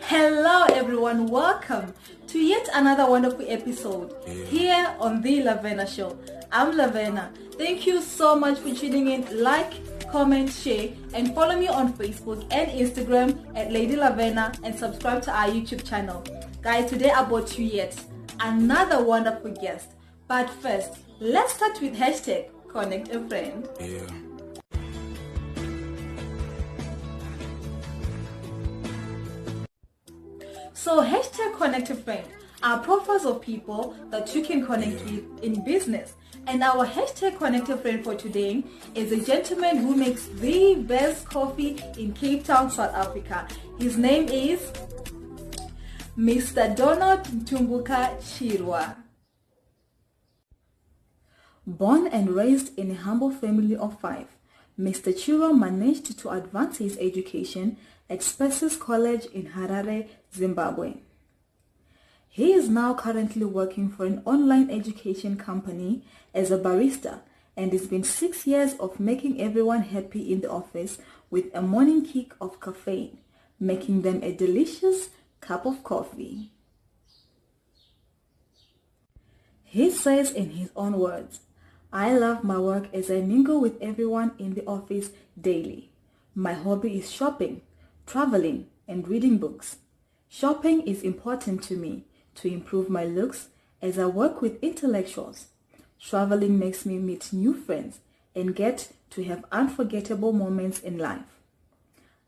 Hello everyone, welcome to yet another wonderful episode here on the Lavena show. I'm Lavena. Thank you so much for tuning in. Like, comment, share, and follow me on Facebook and Instagram at Lady Lavena, and subscribe to our YouTube channel. Guys, today I brought you yet another wonderful guest. But first, let's start with hashtag Connect a Friend. So hashtag Connect a Friend are profiles of people that you can connect with in business. And our hashtag Connect a Friend for today is a gentleman who makes the best coffee in Cape Town, South Africa. His name is Mr. Mtumbuka Chirwa. Born and raised in a humble family of 5, Mr. Chirwa managed to advance his education at Spaces College in Harare, Zimbabwe. He is now currently working for an online education company as a barista, and it's been 6 years of making everyone happy in the office with a morning kick of caffeine, making them a delicious cup of coffee. He says in his own words, "I love my work as I mingle with everyone in the office daily. My hobby is shopping, traveling, and reading books. Shopping is important to me to improve my looks as I work with intellectuals. Traveling makes me meet new friends and get to have unforgettable moments in life.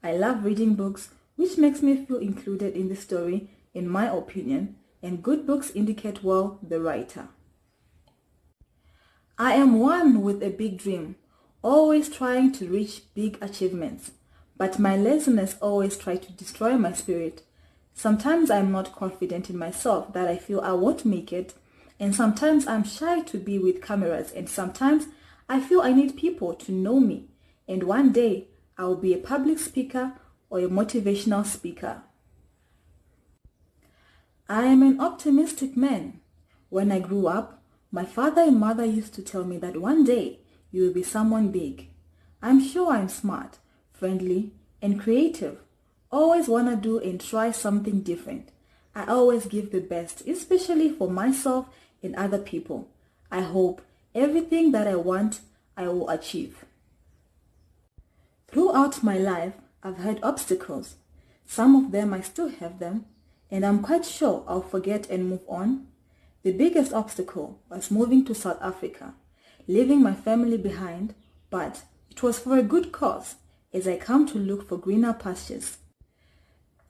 I love reading books, which makes me feel included in the story, in my opinion, and good books indicate well the writer. I am one with a big dream, always trying to reach big achievements, but my laziness always tries to destroy my spirit. Sometimes I'm not confident in myself that I feel I won't make it, and sometimes I'm shy to be with cameras, and sometimes I feel I need people to know me, and one day I will be a public speaker or a motivational speaker. I am an optimistic man. When I grew up, my father and mother used to tell me that one day you will be someone big. I'm sure I'm smart, friendly, and creative. Always want to do and try something different. I always give the best, especially for myself and other people. I hope everything that I want, I will achieve. Throughout my life, I've had obstacles. Some of them I still have them, and I'm quite sure I'll forget and move on. The biggest obstacle was moving to South Africa, leaving my family behind, but it was for a good cause as I come to look for greener pastures.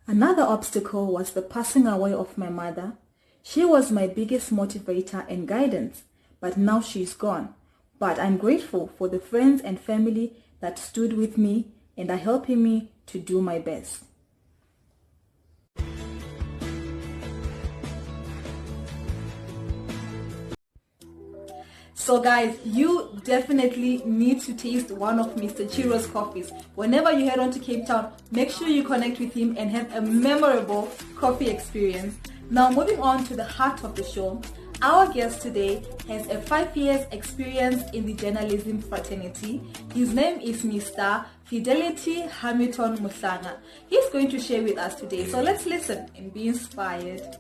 Another obstacle was the passing away of my mother. She was my biggest motivator and guidance, but now she's gone. But I'm grateful for the friends and family that stood with me and are helping me to do my best. So guys, you definitely need to taste one of Mr. Chirwa's coffees. Whenever you head on to Cape Town, make sure you connect with him and have a memorable coffee experience. Now moving on to the heart of the show, our guest today has a 5 years experience in the journalism fraternity. His name is Mr. Fidelity Hamilton Mhlanga. He's going to share with us today. So let's listen and be inspired.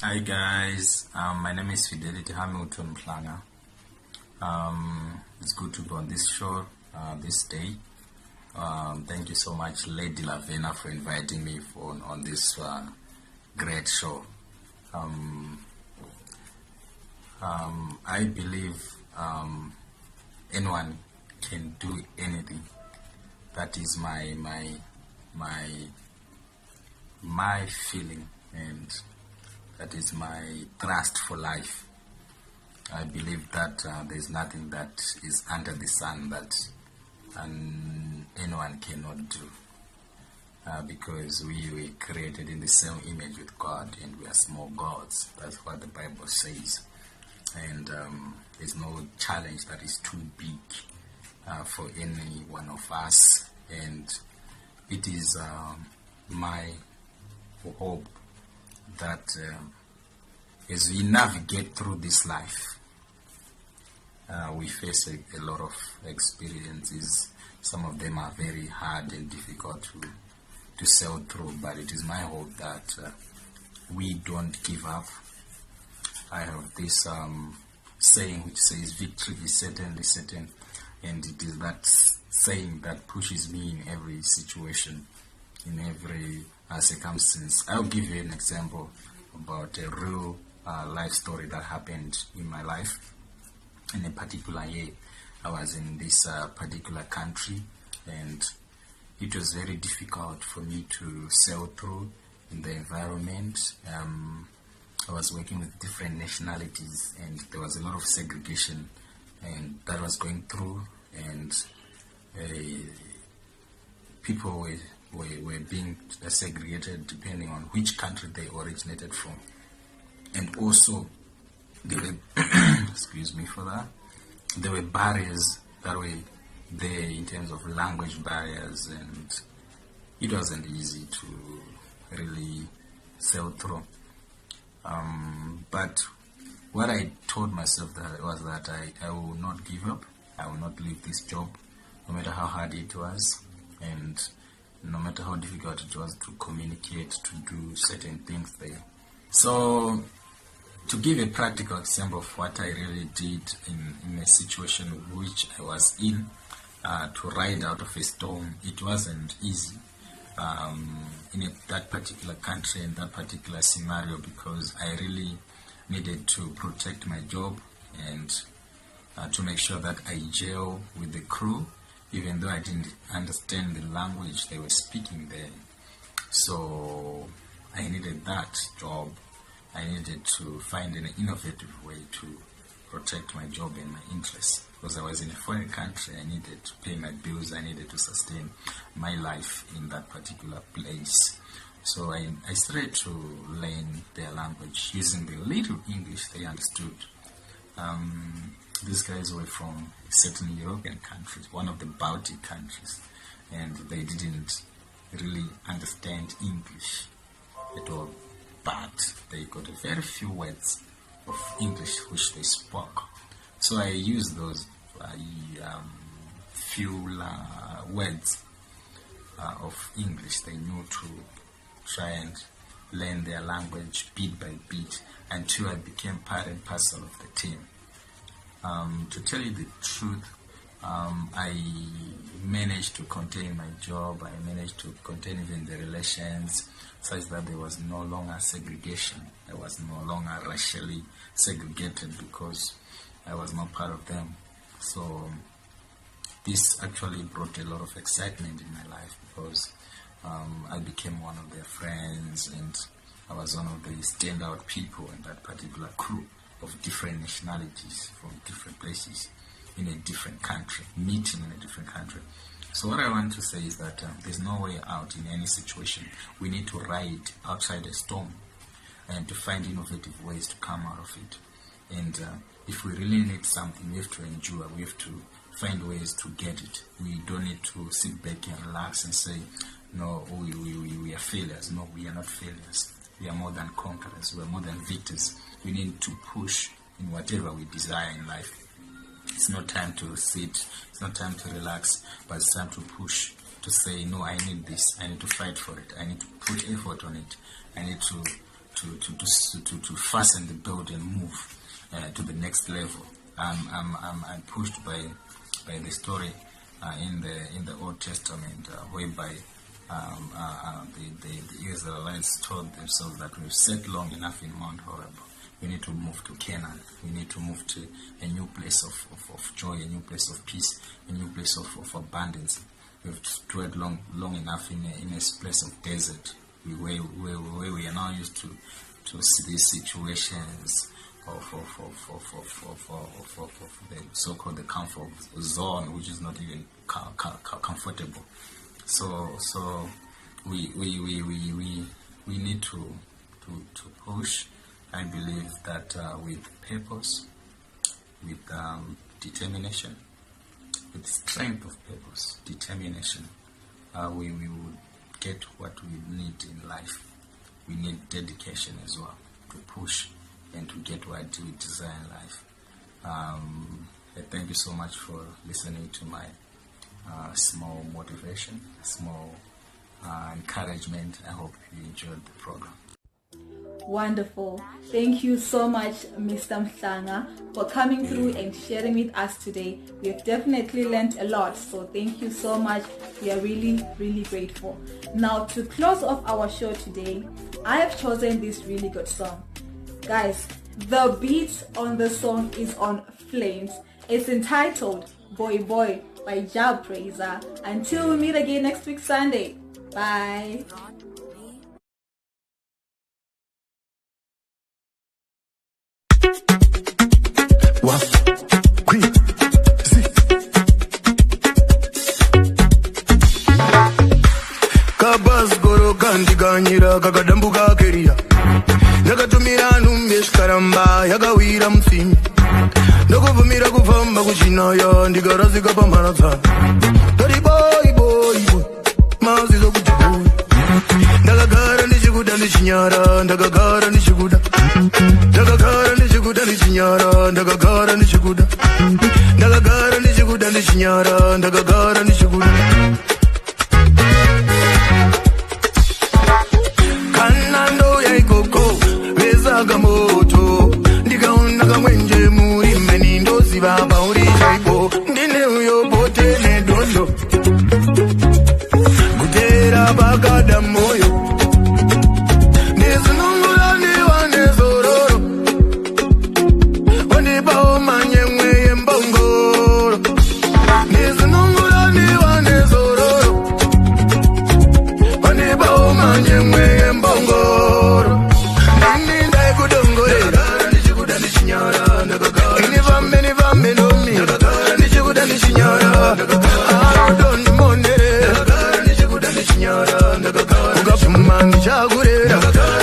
Hi guys, my name is Fidelity Hamilton Mhlanga. It's good to be on this show this day. Thank you so much, Lady Lavena, for inviting me on this great show. I believe anyone can do anything. That is my feeling, and that is my thrust for life. I believe that there's nothing that is under the sun that anyone cannot do, because we were created in the same image with God, and we are small gods. That's what the Bible says. And there's no challenge that is too big for any one of us. And it is my hope that as we navigate through this life, we face a lot of experiences. Some of them are very hard and difficult to sail through, but it is my hope that we don't give up. I have this saying which says victory is certainly certain, and it is that saying that pushes me in every situation, in every circumstance. I'll give you an example about a real life story that happened in my life. In a particular year, I was in this particular country, and it was very difficult for me to sail through in the environment. I was working with different nationalities, and there was a lot of segregation, and that was going through, and people were being segregated depending on which country they originated from. And also, there were excuse me for that, there were barriers that were there in terms of language barriers, and it wasn't easy to really sail through. But what I told myself was that I will not give up. I will not leave this job, no matter how hard it was, and no matter how difficult it was to communicate, to do certain things there. So, to give a practical example of what I really did in a situation which I was in, to ride out of a storm, it wasn't easy in that particular country, in that particular scenario, because I really needed to protect my job and to make sure that I gel with the crew, even though I didn't understand the language they were speaking there. So I needed that job. I needed to find an innovative way to protect my job and my interests, because I was in a foreign country. I needed to pay my bills. I needed to sustain my life in that particular place. So I started to learn their language using the little English they understood. These guys were from certain European countries, one of the Baltic countries, and they didn't really understand English at all. But they got very few words of English which they spoke. So I used those few words of English they knew to try and learn their language bit by bit until I became part and parcel of the team. To tell you the truth, I managed to contain my job. I managed to contain even the relations, such that there was no longer segregation. I was no longer racially segregated because I was not part of them. So this actually brought a lot of excitement in my life, because I became one of their friends, and I was one of the standout people in that particular crew of different nationalities from different places in a different country, meeting in a different country. So what I want to say is that there's no way out in any situation. We need to ride outside a storm and to find innovative ways to come out of it. And if we really need something, we have to endure. We have to find ways to get it. We don't need to sit back and relax and say, no, we are failures. No, we are not failures. We are more than conquerors. We are more than victors. We need to push in whatever we desire in life. It's not time to sit, it's not time to relax, but it's time to push, to say, no, I need this, I need to fight for it, I need to put effort on it, I need to fasten the belt and move to the next level. I'm pushed by the story in the Old Testament, whereby the Israelites told themselves that we've sat long enough in Mount Horeb. We need to move to Canaan. We need to move to a new place of joy, a new place of peace, a new place of abundance. We've dwelled long enough in a place of desert, where we are now used to these situations of the so-called the comfort zone, which is not even comfortable. So we need to push. I believe that with purpose, with determination, with strength of purpose, determination, we would get what we need in life. We need dedication as well to push and to get what we desire in life. Thank you so much for listening to my small motivation, small encouragement. I hope you enjoyed the program. Wonderful. Thank you so much, Mr. Mhlanga, for coming through and sharing with us today. We have definitely learned a lot, so thank you so much. We are really, really grateful. Now, to close off our show today, I have chosen this really good song. Guys, the beat on the song is on flames. It's entitled Boy Boy by Prayzah. Until we meet again next week Sunday. Bye. Kabas goro kandi ganyira kakadambuka keria nakatumira numbesh karamba yakawira mutsingi ndokuvumira kufamba kuchinaya ndikarazika pamharadzana tori boy boy boy mazizo kuti boy ndakagara ndichikuda ndichinyara ndakagara ndichikuda ndakagara ndichikuda ndichinyara ndakagara ndichikuda ndakagara ndichikuda ndichinyara ndakagara ndichikuda kanando yaikoko vezaga moto ndikaona kamwenje muri meni ndoziva pauri chaipo ndine uyo bote nedondo kutera pakada moyo nezinungura nevanezororo wandipawo manyemwe yembongoro nezinungura nevanezororo wandipawo manyemwe yembongoro nini ndaikudongorera ndichikuda ndichinyara inivambe nomi ndichikuda ndichinyara arodondimonere ndichikuda ndichinyara ukapfuma ndichakurera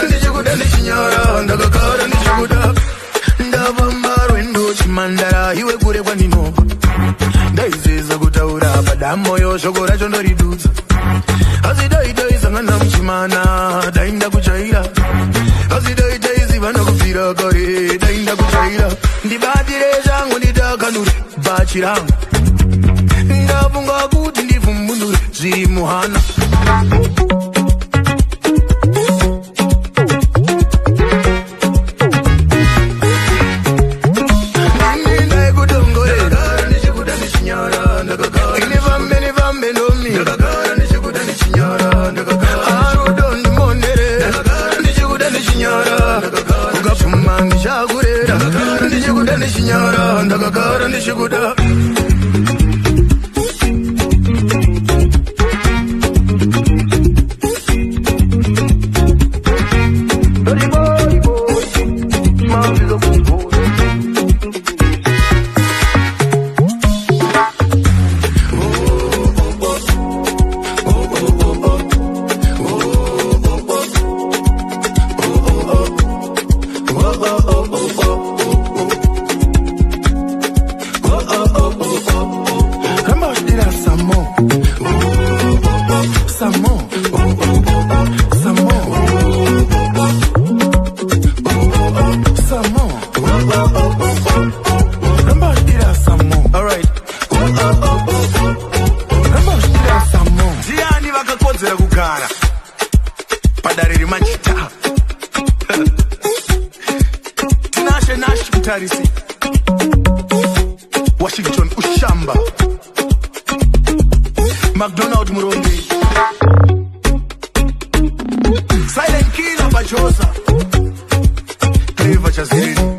ndichikuda ndichinyara ndakagara ndichikuda ndavamba rwendo chimandara iwe kure kwandinobva ndaizeza kutaura padamoyo shoko racho ndoridudza asi daitaisangana muchimana dainda kuchaira asi daitaiziva nakubvira kare dainda kuchaira ndibatire changu nditakanure bhachi rangu ndafunga kuti ndivhumbunure zviri muhana ndakagara ndichikuda Washington ushamba McDonald Murongi Silent Killer Bachosa Clever Chazini